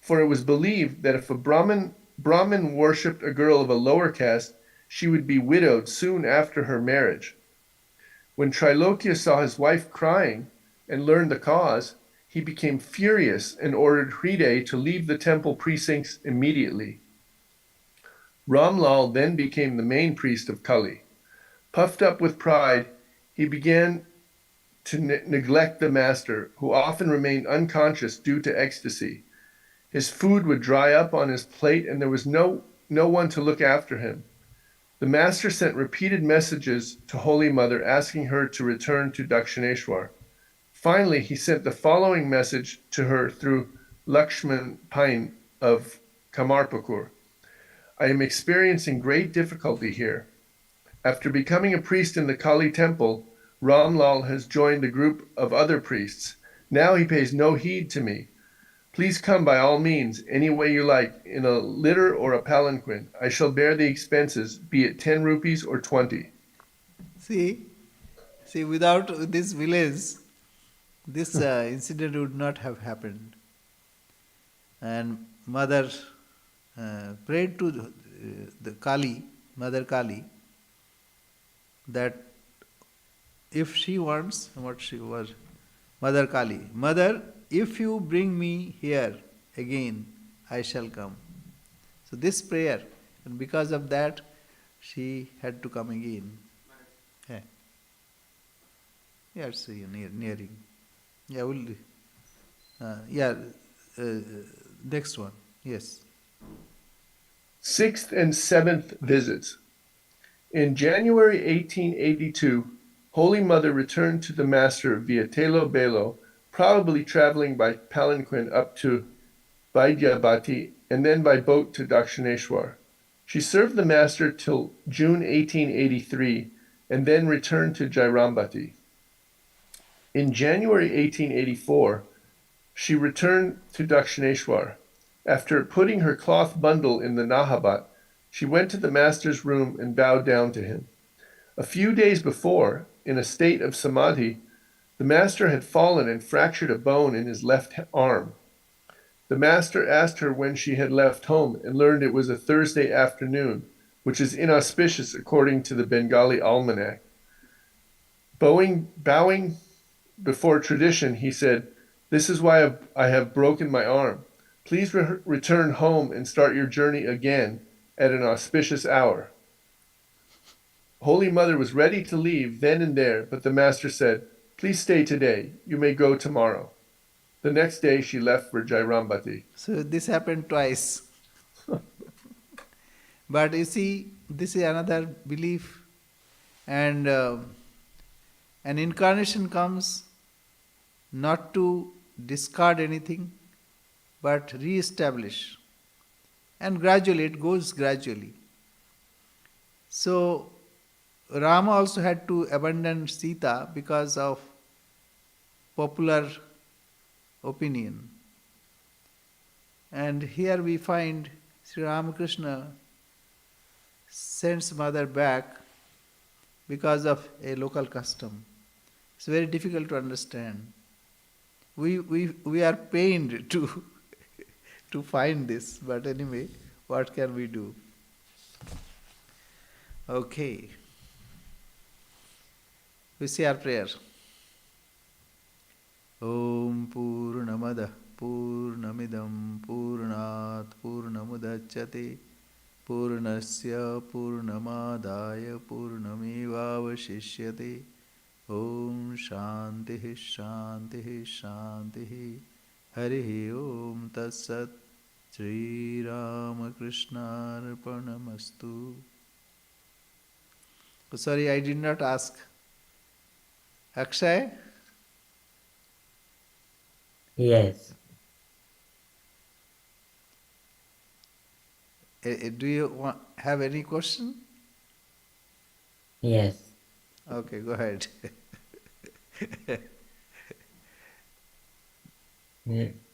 Speaker 2: for it was believed that if a Brahmin worshipped a girl of a lower caste, she would be widowed soon after her marriage. When Trilokya saw his wife crying and learned the cause, he became furious and ordered Hriday to leave the temple precincts immediately. Ramlal then became the main priest of Kali. Puffed up with pride, he began to neglect the master, who often remained unconscious due to ecstasy. His food would dry up on his plate, and there was no one to look after him. The master sent repeated messages to Holy Mother asking her to return to Dakshineshwar. Finally, he sent the following message to her through Lakshman Pain of Kamarpakur. "I am experiencing great difficulty here. After becoming a priest in the Kali temple, Ramlal has joined a group of other priests. Now he pays no heed to me. Please come by all means, any way you like, in a litter or a palanquin. I shall bear the expenses, be it 10 rupees or 20.
Speaker 1: See, without this village, this incident would not have happened. And mother prayed to the Kali, Mother Kali, that if she wants, what she was, Mother Kali, Mother, if you bring me here again, I shall come. So this prayer, and because of that, she had to come again. Yeah. Yeah, it's nearing. Yeah, next one. Yes.
Speaker 2: 6th and 7th visits. In January 1882, Holy Mother returned to the Master via Telo Belo, probably traveling by palanquin up to Vaidyabhati, and then by boat to Dakshineshwar. She served the master till June 1883 and then returned to Jairambati. In January 1884, she returned to Dakshineshwar. After putting her cloth bundle in the Nahabat, she went to the master's room and bowed down to him. A few days before, in a state of samadhi, the master had fallen and fractured a bone in his left arm. The master asked her when she had left home and learned it was a Thursday afternoon, which is inauspicious according to the Bengali almanac. Bowing before tradition, he said, "This is why I have broken my arm. Please return home and start your journey again at an auspicious hour." Holy Mother was ready to leave then and there, but the master said, "Please stay today. You may go tomorrow." The next day she left for Jairambati.
Speaker 1: So this happened twice. But you see, this is another belief, and an incarnation comes not to discard anything, but re-establish. And gradually, it goes gradually. So, Rama also had to abandon Sita because of popular opinion. And here we find Sri Ramakrishna sends mother back because of a local custom. It's very difficult to understand. We are pained to to find this, but anyway, what can we do? Okay. We say our prayer. Om Purnamada Purnamidam Purnat Purnamudachyate Purnasya Purnamadaya Purnamevavashishyate. Om Shanti Shanti Shanti. Hari Om Tat Sat. Sri Ramakrishna Arpanamastu. Oh, sorry, I did not ask. Akshay?
Speaker 3: Yes,
Speaker 1: Do you have any question?
Speaker 3: yes.
Speaker 1: Okay, go ahead.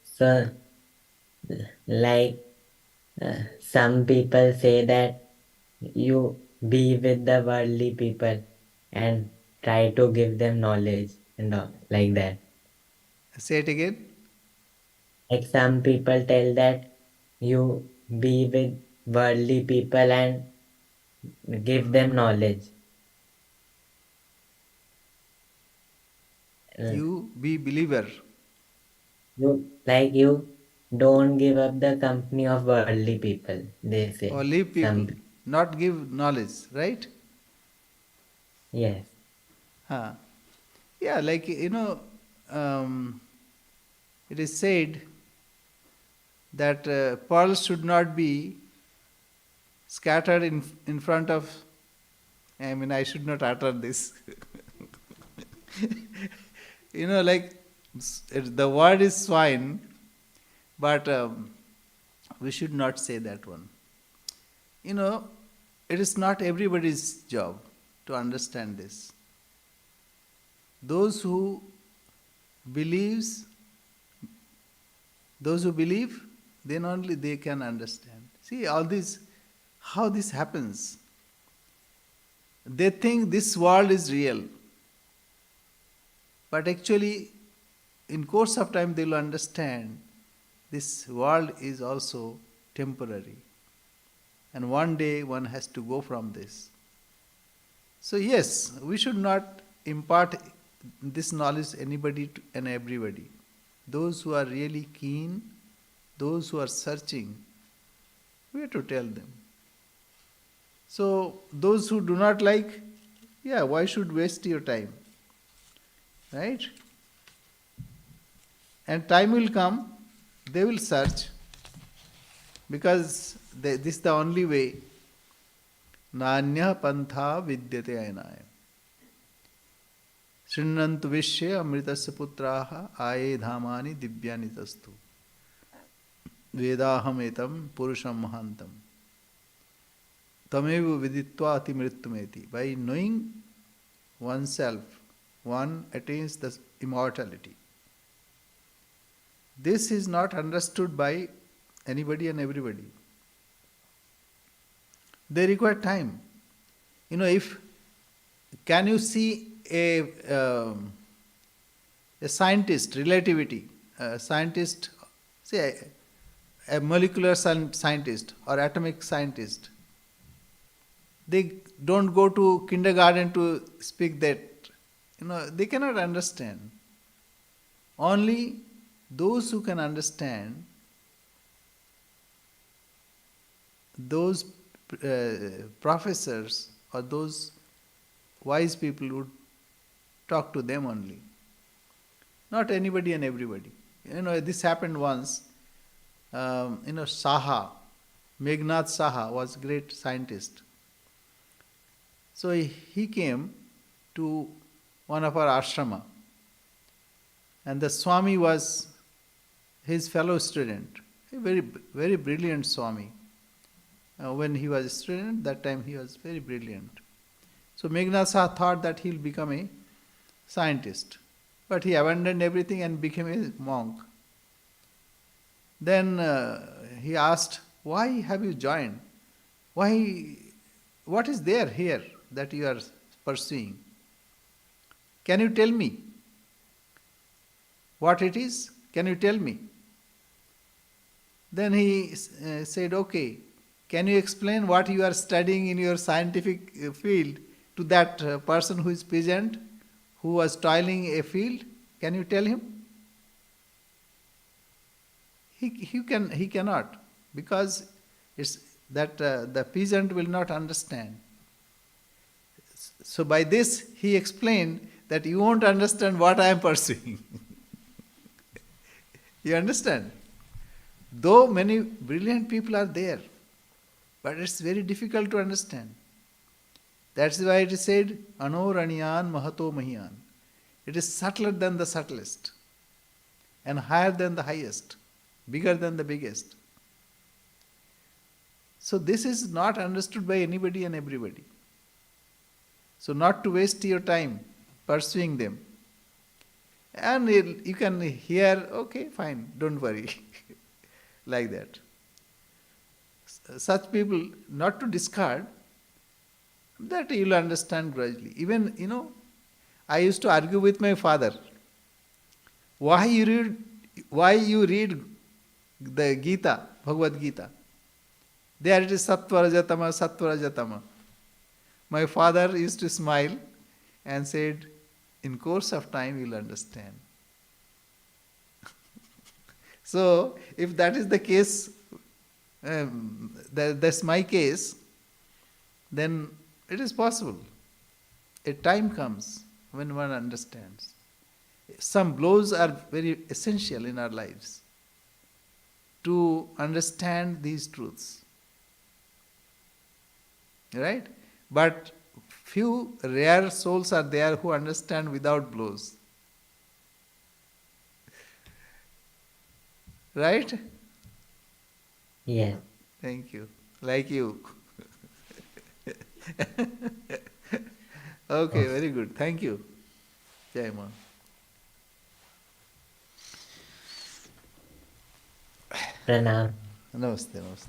Speaker 3: So, like some people say that you be with the worldly people and try to give them knowledge and all, like that.
Speaker 1: Say it again.
Speaker 3: Like some people tell that you be with worldly people and give them knowledge.
Speaker 1: You be believer
Speaker 3: You don't give up the company of worldly people, they
Speaker 1: or
Speaker 3: say.
Speaker 1: leave people,
Speaker 3: Some,
Speaker 1: not give knowledge, right?
Speaker 3: yes,
Speaker 1: Huh. Yeah, like, it is said that pearls should not be scattered in front of, I should not utter this. Like the word is swine, but we should not say that one. It is not everybody's job to understand this. Those who believes, those who believe, then only they can understand. See all this, how this happens. They think this world is real, but actually, in course of time, they will understand this world is also temporary, and one day one has to go from this. So yes, we should not impart this knowledge anybody and everybody. Those who are really keen, those who are searching, we have to tell them. So those who do not like, yeah, why should waste your time? Right? And time will come, they will search, because this is the only way. Nanya pantha vidyate ainaya. Shrinnantu vishya amritasya putraha aye dhamani divyani tastu. Vedaham etam purusham mahantam. Tamevu viditva ati mrityumeti. By knowing oneself, one attains the immortality. This is not understood by anybody and everybody. They require time. If can you see a scientist, relativity, a scientist, say a molecular scientist or atomic scientist, they don't go to kindergarten to speak that. They cannot understand. Only those who can understand, those professors or those wise people would talk to them only. Not anybody and everybody. This happened once. Saha, Meghnad Saha was a great scientist. So he came to one of our ashrama, and the Swami was his fellow student, a very, very brilliant Swami. When he was a student, that time he was very brilliant. So Meghnad Saha thought that he'll become a scientist, but he abandoned everything and became a monk. Then he asked, "Why have you joined? What is there here that you are pursuing? Can you tell me what it is? Can you tell me?" Then he said, "Okay, can you explain what you are studying in your scientific field to that person who is peasant, who was toiling a field? Can you tell him?" He cannot, because it's that the peasant will not understand. So by this he explained that you won't understand what I am pursuing. You understand? Though many brilliant people are there, but it's very difficult to understand. That's why it is said, Anoraniyan Mahato Mahiyan. It is subtler than the subtlest, and higher than the highest, bigger than the biggest. So this is not understood by anybody and everybody. So not to waste your time pursuing them. And you can hear, okay, fine, don't worry. Like that. Such people, not to discard, that you will understand gradually. Even, I used to argue with my father. Why you read the Gita, Bhagavad Gita? There it is Sattva Rajatama, Sattva Rajatama. My father used to smile and said, in course of time you will understand. So, if that is the case, that's my case, then it is possible. A time comes when one understands. Some blows are very essential in our lives to understand these truths. Right? But few rare souls are there who understand without blows. Right?
Speaker 3: Yes.
Speaker 1: Thank you. Like you. Okay, very good. Thank you. Jai Ma.
Speaker 3: Pranam.
Speaker 1: Namaste, namaste.